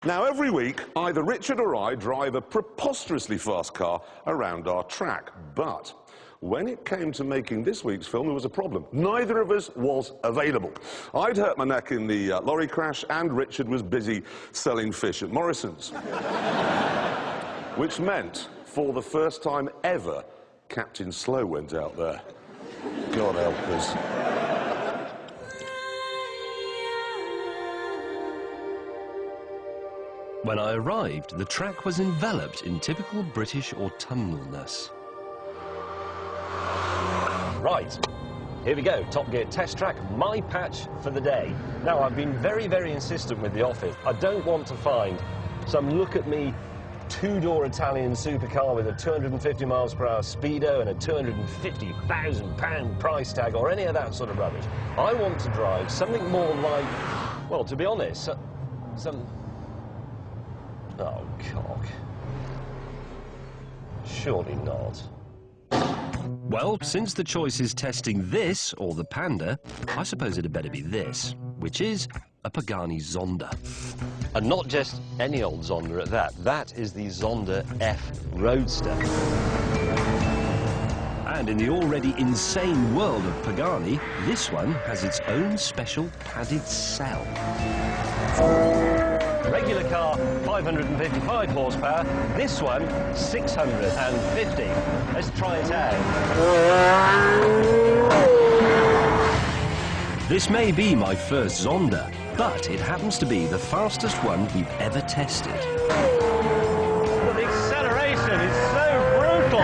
Now, every week, either Richard or I drive a preposterously fast car around our track. But when it came to making this week's film, there was a problem. Neither of us was available. I'd hurt my neck in the lorry crash, and Richard was busy selling fish at Morrison's. Which meant, for the first time ever, Captain Slow went out there. God help us. When I arrived, the track was enveloped in typical British autumnalness. Right, here we go, Top Gear test track, my patch for the day. Now, I've been very, very insistent with the office. I don't want to find some look-at-me two-door Italian supercar with a 250 miles per hour speedo and a £250,000 price tag or any of that sort of rubbish. I want to drive something more like, well, to be honest, some... Oh, cock. Surely not. Well, since the choice is testing this or the Panda, I suppose it'd better be this, which is a Pagani Zonda. And not just any old Zonda at that. That is the Zonda F Roadster. And in the already insane world of Pagani, this one has its own special padded cell. Regular car, 555 horsepower. This one, 650. Let's try it out. This may be my first Zonda, but it happens to be the fastest one we've ever tested. But the acceleration is so brutal.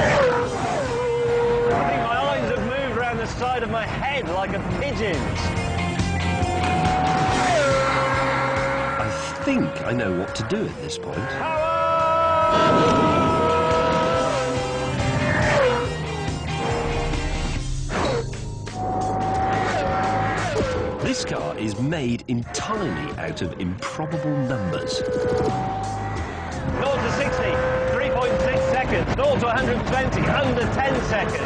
I think my eyes have moved around the side of my head like a pigeon's. I think I know what to do at this point. This car is made entirely out of improbable numbers. 0 to 60, 3.6 seconds. 0 to 120, under 10 seconds.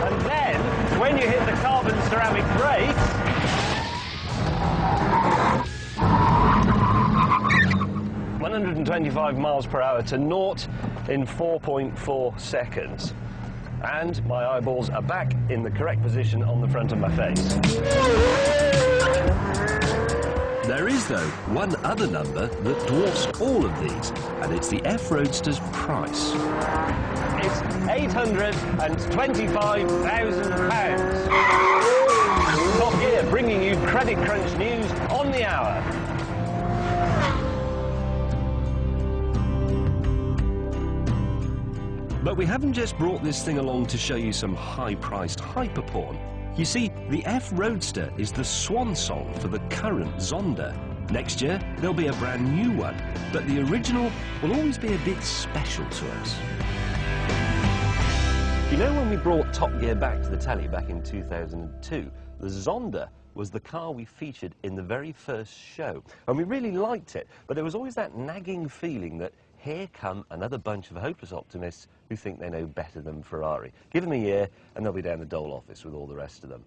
And then, when you hit the carbon ceramic brakes, 125 miles per hour to 0 in 4.4 seconds. And my eyeballs are back in the correct position on the front of my face. There is, though, one other number that dwarfs all of these, and it's the F Roadster's price. It's £825,000. Top Gear, bringing you Credit Crunch news on the hour. But we haven't just brought this thing along to show you some high-priced hyperporn. You see, the F Roadster is the swan song for the current Zonda. Next year, there'll be a brand new one, but the original will always be a bit special to us. You know, when we brought Top Gear back to the telly back in 2002, the Zonda was the car we featured in the very first show. And we really liked it, but there was always that nagging feeling that here come another bunch of hopeless optimists who think they know better than Ferrari. Give them a year and they'll be down the Dole office with all the rest of them.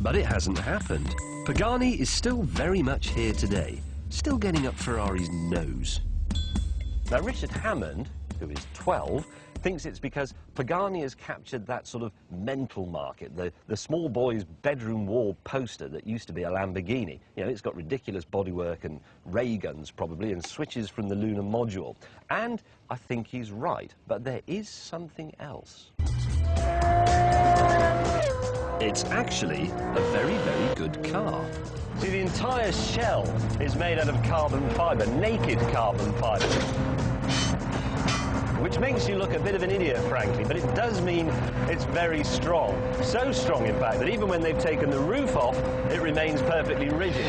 But it hasn't happened. Pagani is still very much here today, still getting up Ferrari's nose. Now, Richard Hammond, who is 12, thinks it's because Pagani has captured that sort of mental market, the small boy's bedroom wall poster that used to be a Lamborghini. You know, it's got ridiculous bodywork and ray guns probably, and switches from the lunar module. And I think he's right, but there is something else. It's actually a very, very good car. See, the entire shell is made out of carbon fibre, naked carbon fibre. Which makes you look a bit of an idiot, frankly, but it does mean it's very strong. So strong, in fact, that even when they've taken the roof off, it remains perfectly rigid.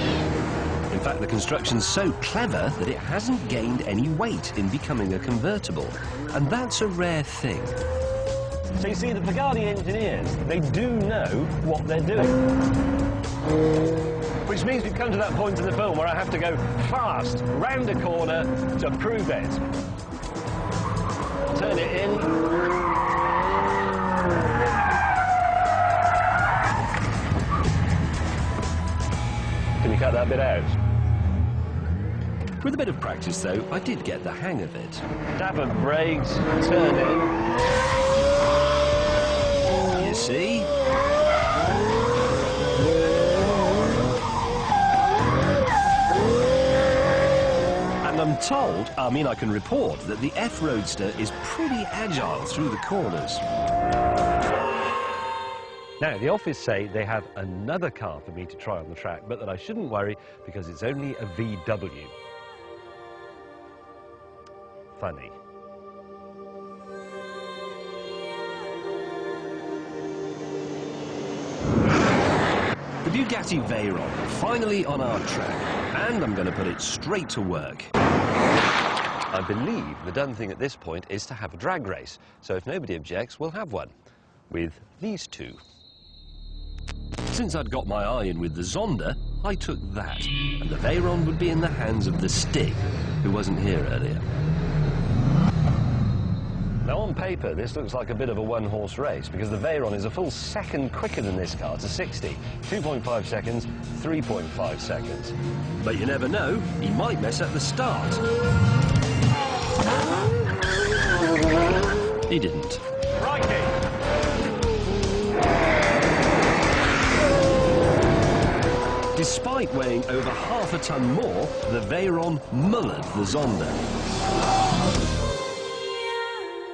In fact, the construction's so clever that it hasn't gained any weight in becoming a convertible. And that's a rare thing. So you see, the Pagani engineers, they do know what they're doing. Which means we've come to that point in the film where I have to go fast, round a corner, to prove it. Turn it in. Can you cut that bit out? With a bit of practice, though, I did get the hang of it. Tap of brakes, turn in. You see? And I'm told, I can report that the F-Roadster is pretty agile through the corners. Now, the office say they have another car for me to try on the track, but that I shouldn't worry because it's only a VW. Funny. The Bugatti Veyron, finally on our track, and I'm going to put it straight to work. I believe the done thing at this point is to have a drag race, so if nobody objects, we'll have one with these two. Since I'd got my eye in with the Zonda, I took that, and the Veyron would be in the hands of the Stig, who wasn't here earlier. Now, on paper, this looks like a bit of a one-horse race because the Veyron is a full second quicker than this car to 60. 2.5 seconds, 3.5 seconds. But you never know, he might mess up the start. He didn't. Crikey! Despite weighing over half a ton more, the Veyron mullered the Zonda.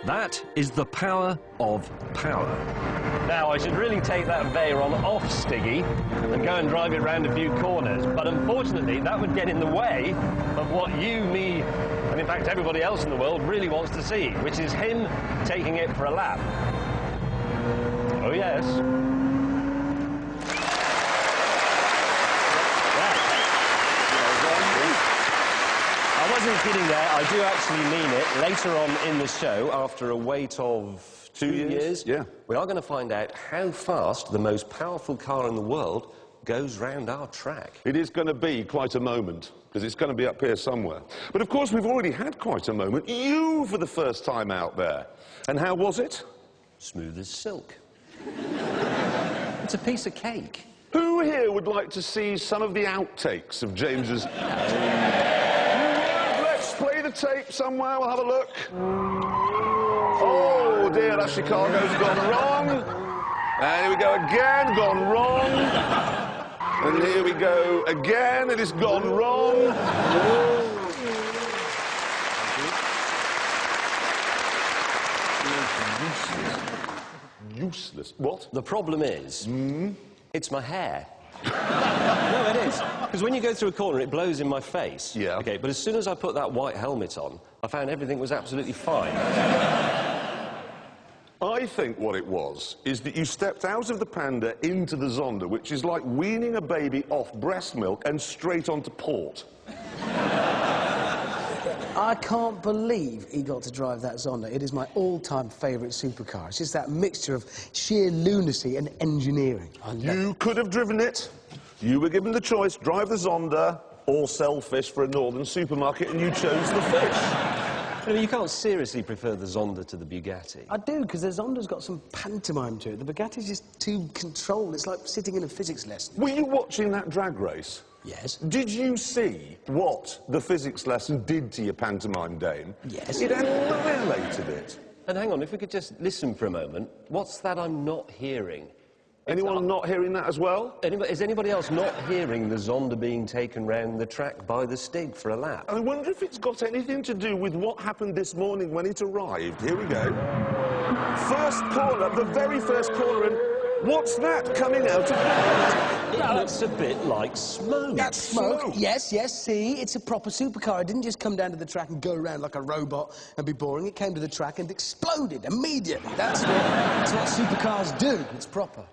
That is the power of power. Now, I should really take that Veyron off Stiggy and go and drive it round a few corners, but unfortunately that would get in the way of what you, me, and in fact everybody else in the world really wants to see, which is him taking it for a lap. Oh yes. I wasn't kidding there, I do actually mean it. Later on in the show, after a wait of 2 years, yeah, we are going to find out how fast the most powerful car in the world goes round our track. It is going to be quite a moment, because it's going to be up here somewhere. But of course, we've already had quite a moment. You for the first time out there. And how was it? Smooth as silk. It's a piece of cake. Who here would like to see some of the outtakes of James's... Let's play the tape somewhere, we'll have a look. Oh dear, that Chicago's gone wrong. And here we go again, gone wrong. And here we go again, it has gone wrong. Useless. What? The problem is, it's my hair. No, it is. Because when you go through a corner, it blows in my face. Yeah. Okay, but as soon as I put that white helmet on, I found everything was absolutely fine. I think what it was is that you stepped out of the Panda into the Zonda, which is like weaning a baby off breast milk and straight onto port. I can't believe he got to drive that Zonda. It is my all-time favourite supercar. It's just that mixture of sheer lunacy and engineering. You could have driven it. You were given the choice, drive the Zonda or sell fish for a northern supermarket, and you chose the fish. I mean, you can't seriously prefer the Zonda to the Bugatti. I do, because the Zonda's got some pantomime to it. The Bugatti's just too controlled. It's like sitting in a physics lesson. Were you watching that drag race? Yes. Did you see what the physics lesson did to your pantomime dame? Yes. It annihilated it. And hang on, if we could just listen for a moment. What's that I'm not hearing? Anyone not hearing that as well? Is anybody else not hearing the Zonda being taken round the track by the Stig for a lap? I wonder if it's got anything to do with what happened this morning when it arrived. Here we go. First corner, the very first corner, and what's that coming out of the... It looks a bit like smoke. That's smoke. Yes, yes, see, it's a proper supercar. It didn't just come down to the track and go around like a robot and be boring. It came to the track and exploded immediately. That's what supercars do. It's proper.